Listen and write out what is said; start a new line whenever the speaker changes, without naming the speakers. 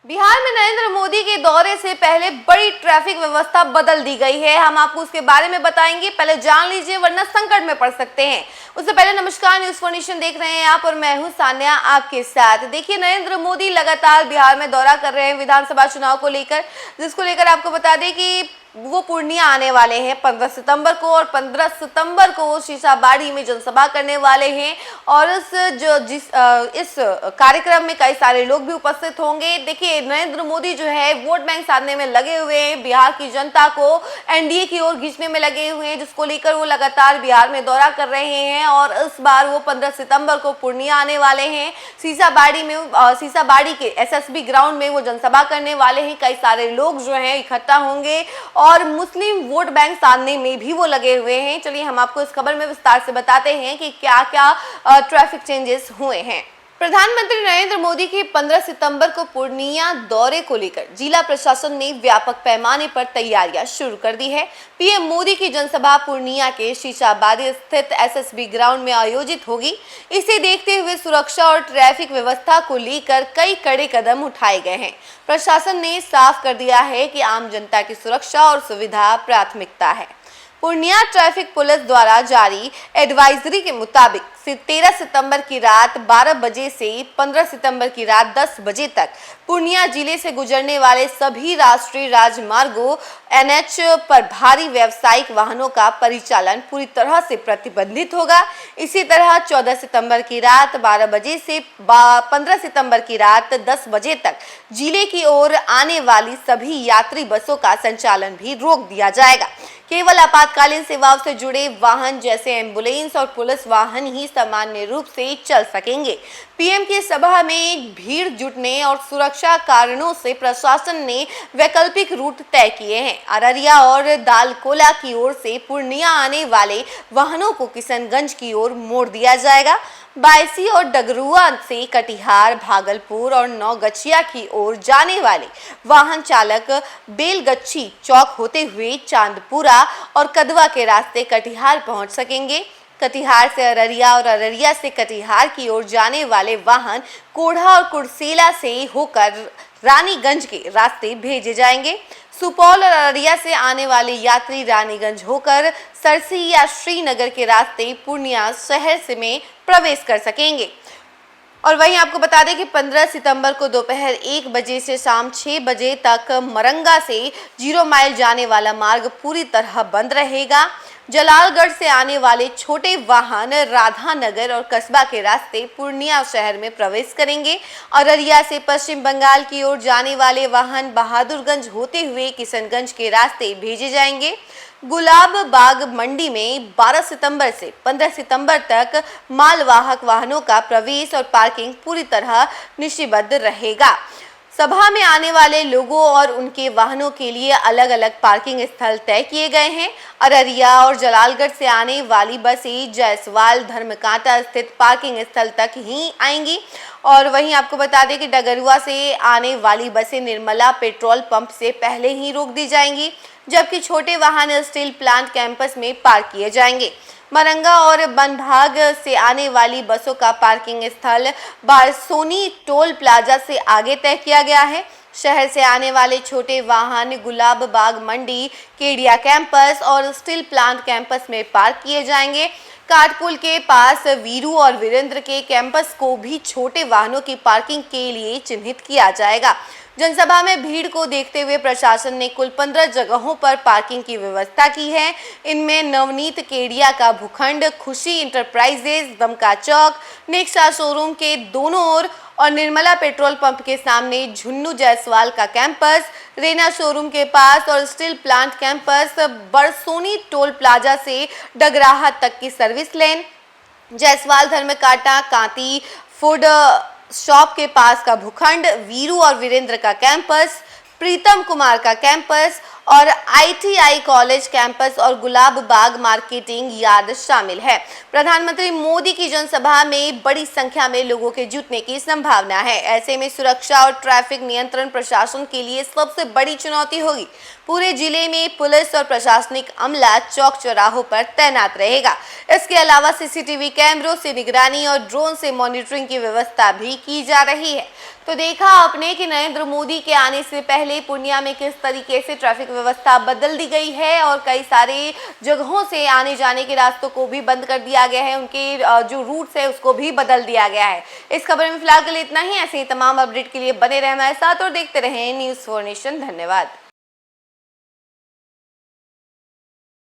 बिहार में नरेंद्र मोदी के दौरे से पहले बड़ी ट्रैफिक व्यवस्था बदल दी गई है। हम आपको उसके बारे में बताएंगे, पहले जान लीजिए वरना संकट में पड़ सकते हैं। उससे पहले नमस्कार, न्यूज़ फॉर नेशन देख रहे हैं आप और मैं हूं सान्या आपके साथ। देखिए, नरेंद्र मोदी लगातार बिहार में दौरा कर रहे हैं विधानसभा चुनाव को लेकर, जिसको लेकर आपको बता दें कि वो पूर्णिया आने वाले हैं 15 सितंबर को और 15 सितंबर को वो शीशाबाड़ी में जनसभा करने वाले हैं। और इस कार्यक्रम में कई सारे लोग भी उपस्थित होंगे। देखिए, नरेंद्र मोदी जो है वोट बैंक साधने में लगे हुए हैं, बिहार की जनता को एनडीए की ओर खींचने में लगे हुए हैं, जिसको लेकर वो लगातार बिहार में दौरा कर रहे हैं। और इस बार वो 15 सितंबर को पूर्णिया आने वाले हैं। शीशाबाड़ी के एसएसबी ग्राउंड में वो जनसभा करने वाले हैं। कई सारे लोग जो हैं इकट्ठा होंगे और मुस्लिम वोट बैंक साधने में भी वो लगे हुए हैं। चलिए हम आपको इस खबर में विस्तार से बताते हैं कि क्या क्या ट्रैफिक चेंजेस हुए हैं। प्रधानमंत्री नरेंद्र मोदी के 15 सितंबर को पूर्णिया दौरे को लेकर जिला प्रशासन ने व्यापक पैमाने पर तैयारियां शुरू कर दी है। पीएम मोदी की जनसभा पूर्णिया के शीशाबाड़ी स्थित एसएसबी ग्राउंड में आयोजित होगी। इसे देखते हुए सुरक्षा और ट्रैफिक व्यवस्था को लेकर कई कड़े कदम उठाए गए हैं। प्रशासन ने साफ कर दिया है कि आम जनता की सुरक्षा और सुविधा प्राथमिकता है। पूर्णिया ट्रैफिक पुलिस द्वारा जारी एडवाइजरी के मुताबिक 13 सितंबर की रात 12 बजे से 15 सितंबर की रात 10 बजे तक पूर्णिया जिले से गुजरने वाले सभी राष्ट्रीय राजमार्गों एनएच पर भारी व्यावसायिक वाहनों का परिचालन पूरी तरह से प्रतिबंधित होगा। इसी तरह 14 सितंबर की रात 12 बजे से 15 सितंबर की रात 10 बजे तक जिले की ओर आने वाली सभी यात्री बसों का संचालन भी रोक दिया जाएगा। केवल आपातकालीन सेवाओं से जुड़े वाहन जैसे एम्बुलेंस और पुलिस वाहन ही सामान्य रूप से चल सकेंगे। पीएम की सभा में भीड़ जुटने और सुरक्षा कारणों से प्रशासन ने वैकल्पिक रूट तय किए हैं। अररिया और दालकोला की ओर से पूर्णिया आने वाले वाहनों को किशनगंज की ओर मोड़ दिया जाएगा। बायसी और डगरुआ से कटिहार, भागलपुर और नौगछिया की ओर जाने वाले वाहन चालक बेलगच्छी चौक होते हुए चांदपुरा और कदवा के रास्ते कटिहार पहुंच सकेंगे। कटिहार से अररिया और अररिया से कटिहार की ओर जाने वाले वाहन कोढ़ा और कुर्सेला से होकर रानीगंज के रास्ते भेजे जाएंगे। सुपौल और अररिया से आने वाले यात्री रानीगंज होकर सरसी या श्रीनगर के रास्ते पूर्णिया शहर से में प्रवेश कर सकेंगे। और वहीं आपको बता दें कि 15 सितंबर को दोपहर 1 बजे से शाम 6 बजे तक मरंगा से 0 माइल जाने वाला मार्ग पूरी तरह बंद रहेगा। जलालगढ़ से आने वाले छोटे वाहन राधानगर और कस्बा के रास्ते पूर्णिया शहर में प्रवेश करेंगे। अररिया से पश्चिम बंगाल की ओर जाने वाले वाहन बहादुरगंज होते हुए किशनगंज के रास्ते भेजे जाएंगे। गुलाब बाग मंडी में 12 सितंबर से 15 सितंबर तक मालवाहक वाहनों का प्रवेश और पार्किंग पूरी तरह निषिद्ध रहेगा। सभा में आने वाले लोगों और उनके वाहनों के लिए अलग अलग पार्किंग स्थल तय किए गए हैं। अररिया और जलालगढ़ से आने वाली बसें जायसवाल धर्मकांटा स्थित पार्किंग स्थल तक ही आएंगी। और वहीं आपको बता दें कि डगरुआ से आने वाली बसें निर्मला पेट्रोल पंप से पहले ही रोक दी जाएंगी, जबकि छोटे वाहन स्टील प्लांट कैंपस में पार्क किए जाएंगे। मरंगा और बनभाग से आने वाली बसों का पार्किंग स्थल बारसोनी टोल प्लाजा से आगे तय किया गया है। शहर से आने वाले छोटे वाहन गुलाब बाग मंडी, केडिया कैंपस और स्टील प्लांट कैंपस में पार्क किए जाएंगे। काटपुल के पास वीरू और वीरेंद्र के कैंपस को भी छोटे वाहनों की पार्किंग के लिए चिन्हित किया जाएगा। जनसभा में भीड़ को देखते हुए प्रशासन ने कुल 15 जगहों पर पार्किंग की व्यवस्था की है। इनमें नवनीत केडिया का भूखंड, खुशी इंटरप्राइजेज, दमका चौक, नेक्सा शोरूम के दोनों ओर और निर्मला पेट्रोल पंप के सामने झुन्नू जायसवाल का कैंपस, रेना शोरूम के पास और steel plant campus, Barsoni toll plaza से डगराहा तक की service lane, Jaiswal Dharamkanta Kanti food shop के पास का भूखंड, वीरू और वीरेंद्र का कैंपस, प्रीतम कुमार का कैंपस और ITI कॉलेज कैंपस और गुलाब बाग मार्केटिंग यार्ड शामिल है। प्रधानमंत्री मोदी की जनसभा में बड़ी संख्या में लोगों के जुटने की संभावना है। ऐसे में सुरक्षा और ट्रैफिक नियंत्रण प्रशासन के लिए सबसे बड़ी चुनौती होगी। पूरे जिले में पुलिस और प्रशासनिक अमला चौक चौराहों पर तैनात रहेगा। इसके अलावा CCTV कैमरों से निगरानी और ड्रोन से मॉनिटरिंग की व्यवस्था भी की जा रही है। तो देखा आपने कि नरेंद्र मोदी के आने से पहले पूर्णिया में किस तरीके से ट्रैफिक व्यवस्था बदल दी गई है और कई सारे जगहों से आने जाने के रास्तों को भी बंद कर दिया गया है, उनके जो रूट्स है उसको भी बदल दिया गया है। इस खबर में फिलहाल के लिए इतना ही। ऐसे ही तमाम अपडेट के लिए बने रहें हमारे साथ और देखते रहें न्यूज़4 नेशन। धन्यवाद।